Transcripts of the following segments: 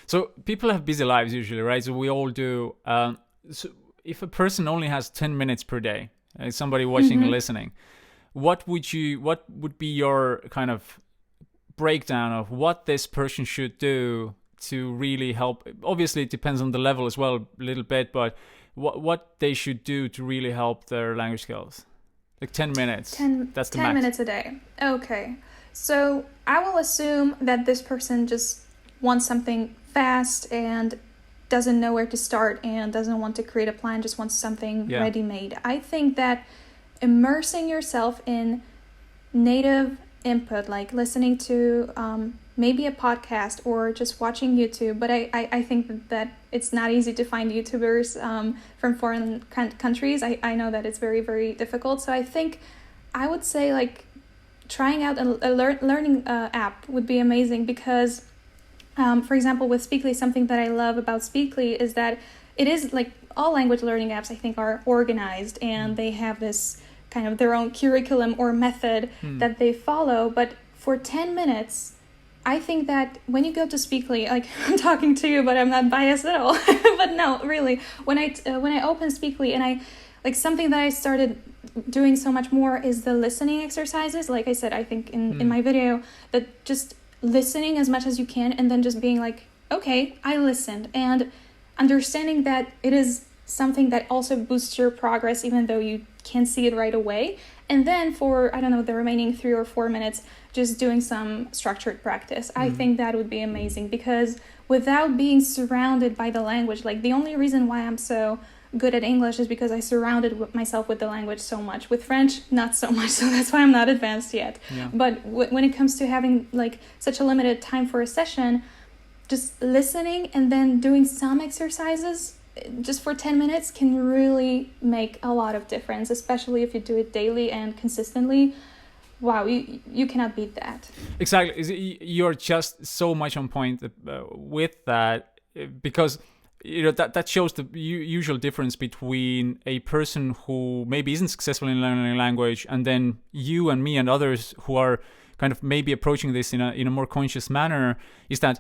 So people have busy lives usually, right? So we all do. So if a person only has 10 minutes per day, somebody watching and listening, what would be your kind of breakdown of what this person should do to really help? Obviously, it depends on the level as well a little bit, but what they should do to really help their language skills? Like 10 minutes. That's the 10 max. minutes a day. Okay. So I will assume that this person just wants something fast and doesn't know where to start and doesn't want to create a plan, just wants something ready-made. I think that immersing yourself in native input, like listening to maybe a podcast or just watching YouTube, but I think that it's not easy to find YouTubers from foreign countries. I know that it's very, very difficult. So I think I would say like trying out a learning app would be amazing because, for example, with Speakly, something that I love about Speakly is that it is like all language learning apps, I think, are organized and they have this kind of their own curriculum or method that they follow. But for 10 minutes, I think that when you go to Speakly, like I'm talking to you, but I'm not biased at all. But no, really, when I open Speakly and I like something that I started doing so much more is the listening exercises. Like I said, I think in my video, that just listening as much as you can and then just being like, okay, I listened, and understanding that it is something that also boosts your progress even though you can't see it right away. And then for, I don't know, the remaining 3 or 4 minutes, just doing some structured practice. I think that would be amazing because without being surrounded by the language, like the only reason why I'm so good at English is because I surrounded myself with the language so much. With French, not so much, so that's why I'm not advanced yet. Yeah. But when it comes to having like such a limited time for a session, just listening and then doing some exercises just for 10 minutes can really make a lot of difference, especially if you do it daily and consistently. Wow, you cannot beat that. Exactly. You're just so much on point with that, because you know that shows the usual difference between a person who maybe isn't successful in learning a language and then you and me and others who are kind of maybe approaching this in a more conscious manner, is that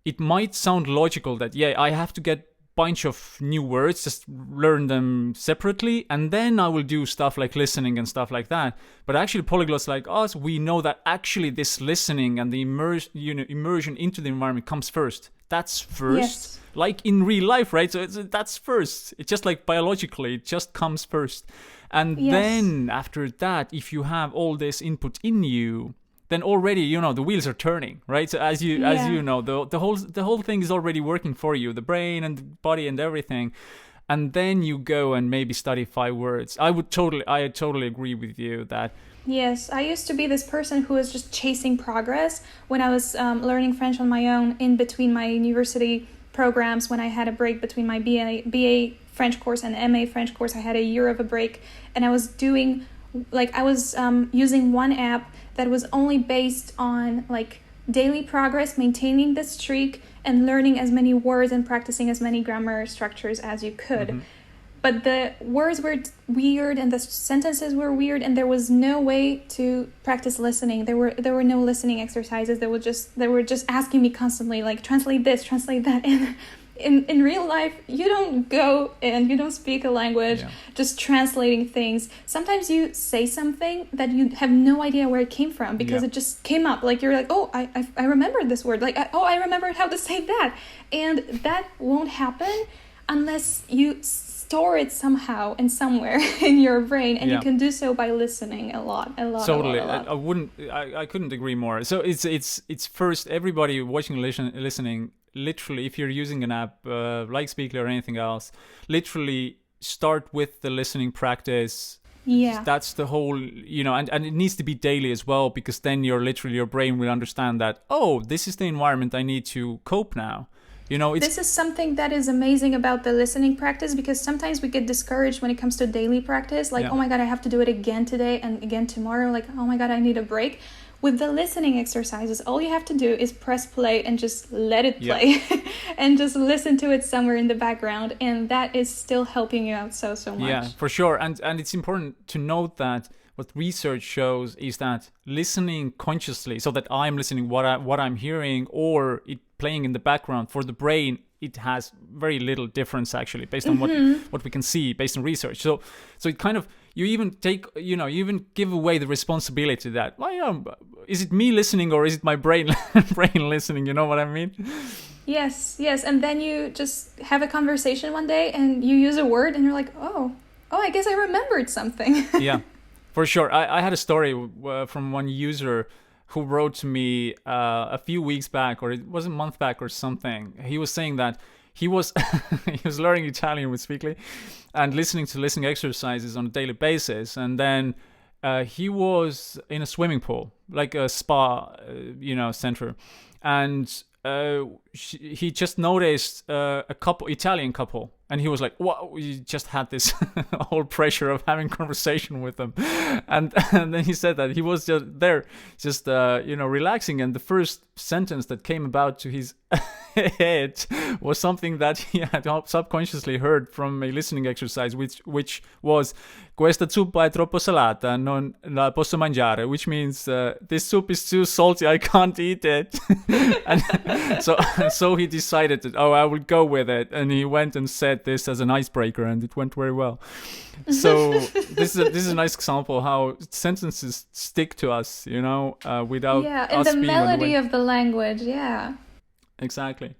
it might sound logical that I have to get bunch of new words, just learn them separately, and then I will do stuff like listening and stuff like that. But actually, polyglots like us, we know that actually this listening and the immersion into the environment comes first. That's first, like in real life, right? So that's first. It's just like biologically, it just comes first. And then after that, if you have all this input in you, then already, the wheels are turning, right? So as you know, the whole thing is already working for you, the brain and the body and everything. And then you go and maybe study 5 words. I totally agree with you that. Yes, I used to be this person who was just chasing progress when I was learning French on my own in between my university programs. When I had a break between my BA French course and MA French course, I had a year of a break, and I was doing using one app that was only based on like daily progress, maintaining the streak and learning as many words and practicing as many grammar structures as you could. But the words were weird and the sentences were weird, and there was no way to practice listening. There were no listening exercises. They were just asking me constantly, like, translate this, translate that. And in real life, you don't go and you don't speak a language just translating things. Sometimes you say something that you have no idea where it came from because it just came up. Like, you're like, oh, I remembered this word. Like, I remembered how to say that. And that won't happen unless you store it somehow and somewhere in your brain, and you can do so by listening a lot. Totally. I couldn't agree more. So it's first, everybody watching, listening, literally, if you're using an app like Speakly or anything else, literally start with the listening practice. That's the whole, and it needs to be daily as well, because then your brain will understand that, oh, this is the environment I need to cope now. This is something that is amazing about the listening practice, because sometimes we get discouraged when it comes to daily practice. Like, oh my God, I have to do it again today and again tomorrow. Like, oh my God, I need a break. With the listening exercises, all you have to do is press play and just let it play and just listen to it somewhere in the background. And that is still helping you out so much. Yeah, for sure. And it's important to note that what research shows is that listening consciously, so that I'm listening what I'm hearing, or it playing in the background, for the brain, it has very little difference actually, based on what we can see based on research. So it kind of, you even take, you even give away the responsibility that, is it me listening or is it my brain listening? You know what I mean? Yes. And then you just have a conversation one day and you use a word and you're like, oh, I guess I remembered something. Yeah, for sure. I had a story from one user who wrote to me a few weeks back, or it was a month back or something. He was saying that he was learning Italian with Speakly and listening to listening exercises on a daily basis, and then he was in a swimming pool, like a spa, center, and he just noticed a Italian couple, and he was like, "Wow!" He just had this whole pressure of having conversation with them, and then he said that he was just there, just relaxing, and the first sentence that came about to his head was something that he had subconsciously heard from a listening exercise, which was "Questa zuppa è troppo salata, non la posso mangiare," which means this soup is too salty, I can't eat it. And so he decided that, I will go with it, and he went and said this as an icebreaker, and it went very well. So this is a nice example how sentences stick to us, without and us the being melody of the language, yeah. Exactly.